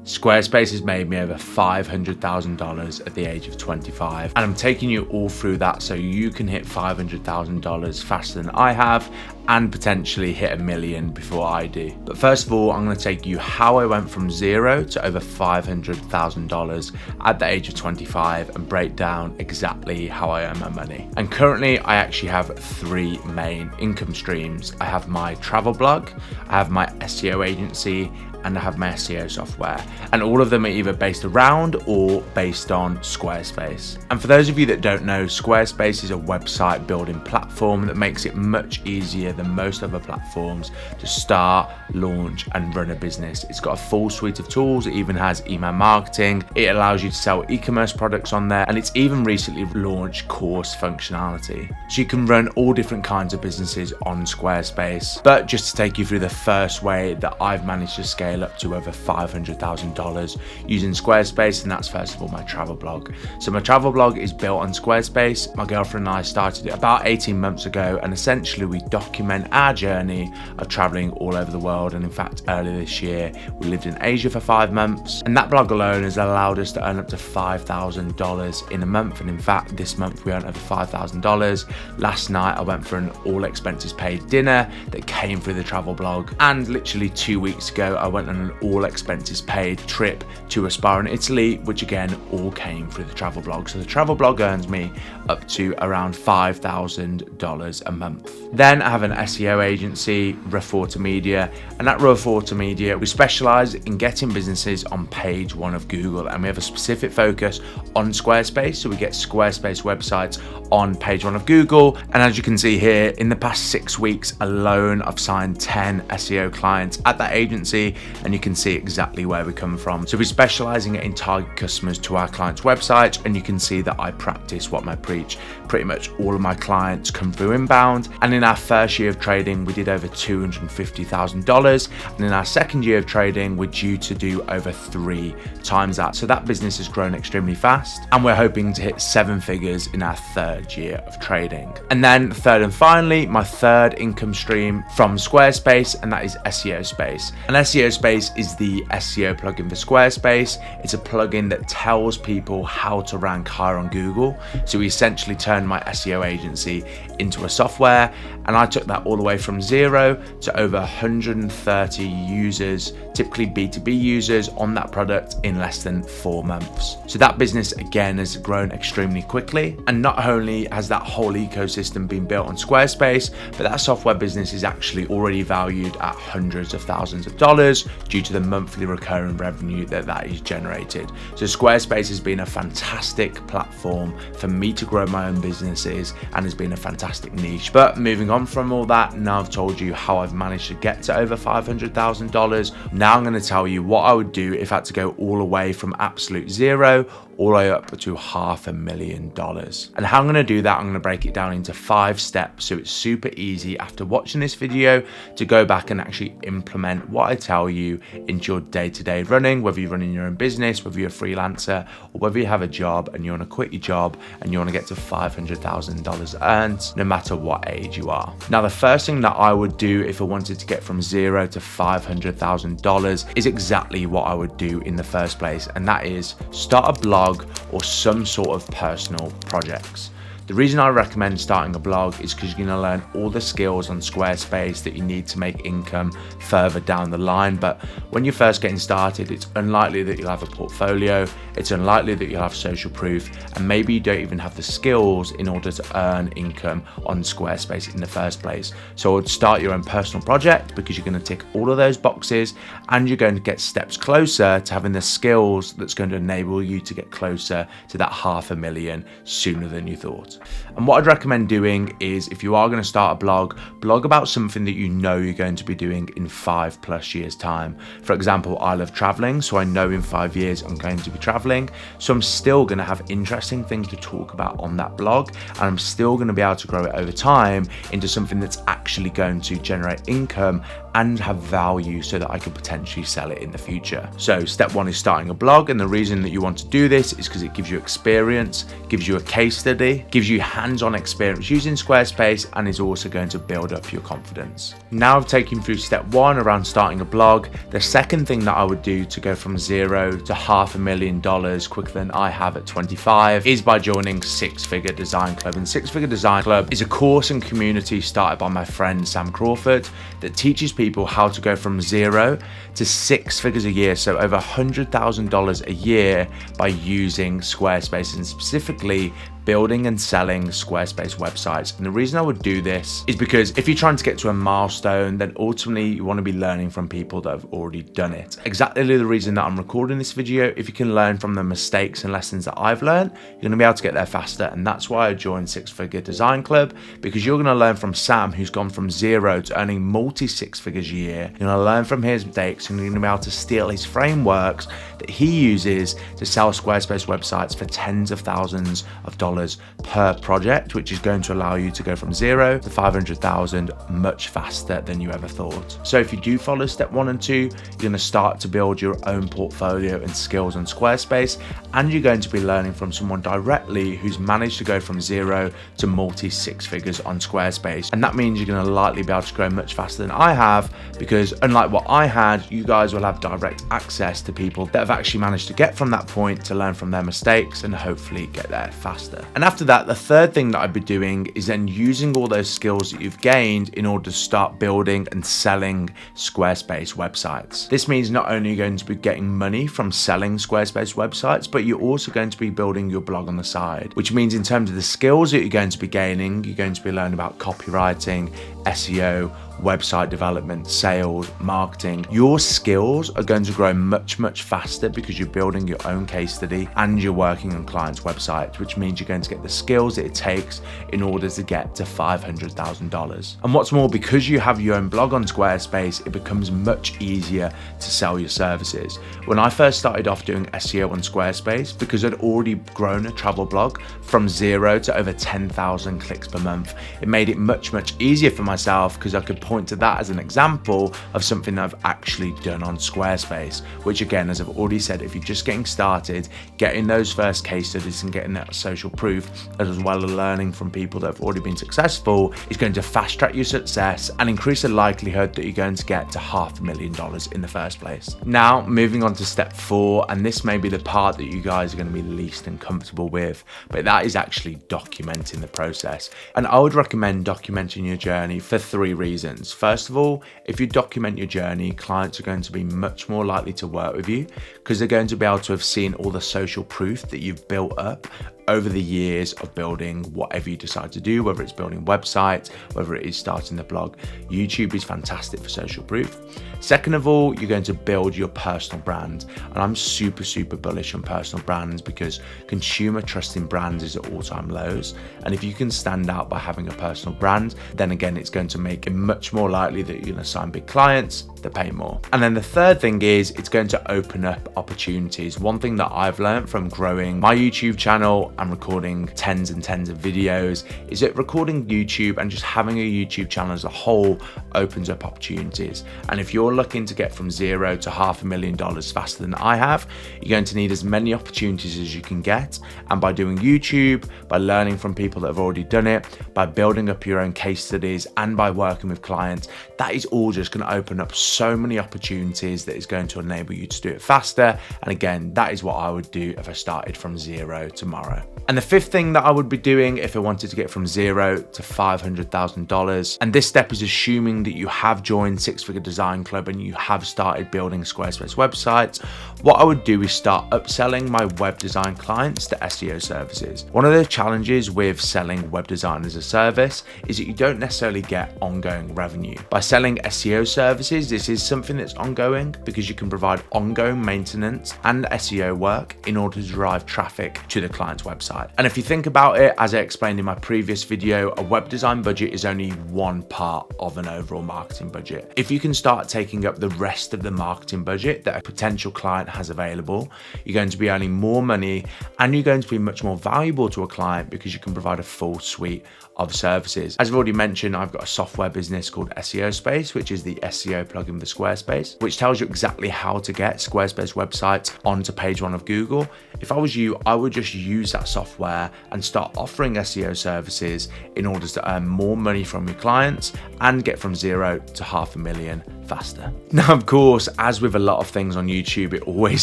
Squarespace has made me over $500,000 at the age of 25, and I'm taking you all through that so you can hit $500,000 faster than I have and potentially hit $1 million before I do. But first of all, I'm going to take you how I went from zero to over $500,000 at the age of 25 and break down exactly how I earn my money. And currently I actually have 3 main income streams. I have my travel blog, I have my SEO agency, and I have my SEO software, and all of them are either based around or based on Squarespace. And for those of you that don't know, Squarespace is a website building platform that makes it much easier than most other platforms to start, launch, and run a business. It's got a full suite of tools. It even has email marketing. It allows you to sell e-commerce products on there, and it's even recently launched course functionality. So you can run all different kinds of businesses on Squarespace. But just to take you through the first way that I've managed to scale up to over $500,000 using Squarespace, and that's first of all my travel blog. So my travel blog is built on Squarespace. My girlfriend and I started it about 18 months ago, and essentially we document our journey of traveling all over the world. And in fact, earlier this year we lived in Asia for 5 months, and that blog alone has allowed us to earn up to $5,000 in a month. And in fact, this month we earned over $5,000. Last night I went for an all expenses paid dinner that came through the travel blog, and literally 2 weeks ago I went on an all expenses paid trip to Aspire in Italy, which again all came through the travel blog. So the travel blog earns me up to around $5,000 a month. Then I have an SEO agency, Rough Water Media, and at Rough Water Media we specialize in getting businesses on page 1 of Google, and we have a specific focus on Squarespace. So we get Squarespace websites on page 1 of Google, and as you can see here, in the past 6 weeks alone I've signed 10 SEO clients at that agency, and you can see exactly where we come from. So we're specializing in target customers to our clients' websites, and you can see that I practice what I preach. Pretty much all of my clients come through inbound, and in our first year of trading we did over $250,000, and in our second year of trading we're due to do over 3 times that. So that business has grown extremely fast, and we're hoping to hit 7 figures in our 3rd year of trading. And then third and finally, my 3rd income stream from Squarespace, and that is SEO Space. And SEO Space is the SEO plugin for Squarespace. It's a plugin that tells people how to rank higher on Google. So we essentially turned my SEO agency into a software, and I took that all the way from 0 to over 130 users, typically B2B users, on that product in less than 4 months. So that business again has grown extremely quickly, and not only has that whole ecosystem been built on Squarespace, but that software business is actually already valued at hundreds of thousands of dollars due to the monthly recurring revenue that is generated. So Squarespace has been a fantastic platform for me to grow my own businesses, and has been a fantastic niche. But moving on from all that, now I've told you how I've managed to get to over $500,000. Now I'm going to tell you what I would do if I had to go all the way from absolute zero all the way up to $500,000. And how I'm going to do that, I'm going to break it down into 5 steps, so it's super easy after watching this video to go back and actually implement what I tell you into your day-to-day running, whether you're running your own business, whether you're a freelancer, or whether you have a job and you want to quit your job and you want to get to $500,000 earned, no matter what age you are. Now, the first thing that I would do if I wanted to get from 0 to $500,000 is exactly what I would do in the first place, and that is start a blog or some sort of personal projects. The reason I recommend starting a blog is because you're going to learn all the skills on Squarespace that you need to make income further down the line. But when you're first getting started, it's unlikely that you'll have a portfolio, it's unlikely that you'll have social proof, and maybe you don't even have the skills in order to earn income on Squarespace in the first place. So I would start your own personal project, because you're going to tick all of those boxes, and you're going to get steps closer to having the skills that's going to enable you to get closer to that $500,000 sooner than you thought. And what I'd recommend doing is, if you are going to start a blog about something that you know you're going to be doing in 5+ years time. For example, I love traveling, so I know in 5 years I'm going to be traveling, so I'm still going to have interesting things to talk about on that blog, and I'm still going to be able to grow it over time into something that's actually going to generate income and have value so that I can potentially sell it in the future. So step one is starting a blog, and the reason that you want to do this is because it gives you experience, gives you a case study, gives you hands-on experience using Squarespace, and is also going to build up your confidence. Now I've taken you through step one around starting a blog. The second thing that I would do to go from $0 to $500,000 quicker than I have at 25 is by joining Six Figure Design Club. And Six Figure Design Club is a course and community started by my friend Sam Crawford that teaches people how to go from $0 to 6 figures a year, so over $100,000 a year, by using Squarespace, and specifically building and selling Squarespace websites. And the reason I would do this is because if you're trying to get to a milestone, then ultimately you want to be learning from people that have already done it. Exactly the reason that I'm recording this video. If you can learn from the mistakes and lessons that I've learned, you're going to be able to get there faster. And that's why I joined Six Figure Design Club, because you're going to learn from Sam, who's gone from $0 to earning multi 6 figures a year. You're going to learn from his mistakes, and you're going to be able to steal his frameworks that he uses to sell Squarespace websites for tens of thousands of dollars per project, which is going to allow you to go from $0 to 500,000 much faster than you ever thought. So if you do follow step 1 and 2, you're going to start to build your own portfolio and skills on Squarespace, and you're going to be learning from someone directly who's managed to go from $0 to multi 6 figures on Squarespace. And that means you're going to likely be able to grow much faster than I have, because unlike what I had, you guys will have direct access to people that have actually managed to get from that point to learn from their mistakes and hopefully get there faster. And after that, the third thing that I'd be doing is then using all those skills that you've gained in order to start building and selling Squarespace websites. This means not only are you going to be getting money from selling Squarespace websites, but you're also going to be building your blog on the side, which means in terms of the skills that you're going to be gaining, you're going to be learning about copywriting, SEO, website development, sales, marketing. Your skills are going to grow much, much faster because you're building your own case study and you're working on clients' websites, which means you're going to get the skills that it takes in order to get to $500,000. And what's more, because you have your own blog on Squarespace, it becomes much easier to sell your services. When I first started off doing SEO on Squarespace, because I'd already grown a travel blog from $0 to over 10,000 clicks per month, it made it much, much easier for myself because I could point to that as an example of something that I've actually done on Squarespace, which again, as I've already said, if you're just getting started, getting those first case studies and getting that social proof, as well as learning from people that have already been successful, is going to fast track your success and increase the likelihood that you're going to get to $500,000 in the first place. Now, moving on to step 4, and this may be the part that you guys are going to be least uncomfortable with, but that is actually documenting the process. And I would recommend documenting your journey for 3 reasons. First of all, if you document your journey, clients are going to be much more likely to work with you because they're going to be able to have seen all the social proof that you've built up over the years of building whatever you decide to do, whether it's building websites, whether it is starting the blog. YouTube is fantastic for social proof. Second of all, you're going to build your personal brand. And I'm super, super bullish on personal brands because consumer trust in brands is at all-time lows. And if you can stand out by having a personal brand, then again, it's going to make it much more likely that you're going to sign big clients that pay more. And then the third thing is it's going to open up opportunities. One thing that I've learned from growing my YouTube channel and recording tens and tens of videos is that recording YouTube and just having a YouTube channel as a whole opens up opportunities. And if you're looking to get from $0 to $500,000 faster than I have, you're going to need as many opportunities as you can get. And by doing YouTube, by learning from people that have already done it, by building up your own case studies, and by working with clients, that is all just going to open up so many opportunities that is going to enable you to do it faster. And again, that is what I would do if I started from $0 tomorrow. And the fifth thing that I would be doing if I wanted to get from $0 to $500,000, and this step is assuming that you have joined Six Figure Design Club and you have started building Squarespace websites, what I would do is start upselling my web design clients to SEO services. One of the challenges with selling web design as a service is that you don't necessarily get ongoing revenue. By selling SEO services, this is something that's ongoing because you can provide ongoing maintenance and SEO work in order to drive traffic to the client's website. And if you think about it, as I explained in my previous video, a web design budget is only one part of an overall marketing budget. If you can start taking up the rest of the marketing budget that a potential client client has available. You're going to be earning more money, and you're going to be much more valuable to a client because you can provide a full suite of services. As I've already mentioned, I've got a software business called Squarespace, which is the SEO plugin for Squarespace, which tells you exactly how to get Squarespace websites onto page 1 of Google. If I was you, I would just use that software and start offering SEO services in order to earn more money from your clients and get from 0 to $500,000 faster. Now, of course, as with a lot of things on YouTube, it always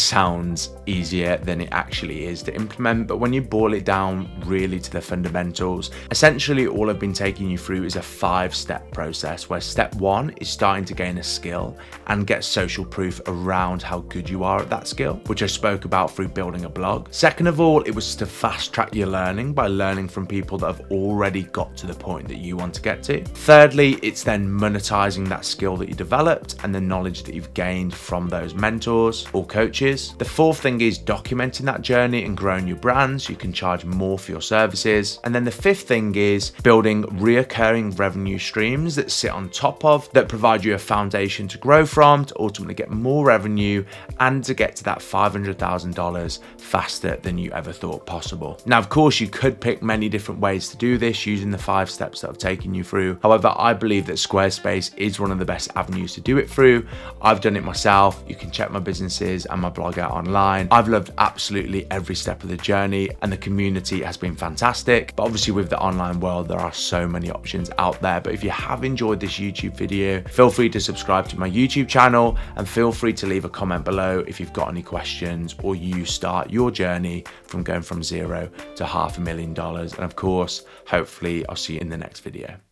sounds easier than it actually is to implement. But when you boil it down really to the fundamentals, essentially all I've been taking you through is a 5-step process where step 1 is starting to gain a skill and get social proof around how good you are at that skill, which I spoke about through building a blog. Second of all, it was to fast track your learning by learning from people that have already got to the point that you want to get to. Thirdly, it's then monetizing that skill that you developed and the knowledge that you've gained from those mentors or coaches. The fourth thing is documenting that journey and growing your brand so you can charge more for your services. And then the fifth thing is building reoccurring revenue streams that sit on top of, that provide you a foundation to grow from, to ultimately get more revenue and to get to that $500,000 faster than you ever thought possible. Now, of course, you could pick many different ways to do this using the 5 steps that I've taken you through. However, I believe that Squarespace is one of the best avenues to do it through. I've done it myself. You can check my businesses and my blog out online. I've loved absolutely every step of the journey, and the community has been fantastic. But obviously with the online world, there are so many options out there. But if you have enjoyed this YouTube video, feel free to subscribe to my YouTube channel, and feel free to leave a comment below if you've got any questions or you start your journey from going from 0 to $500,000. And of course, hopefully I'll see you in the next video.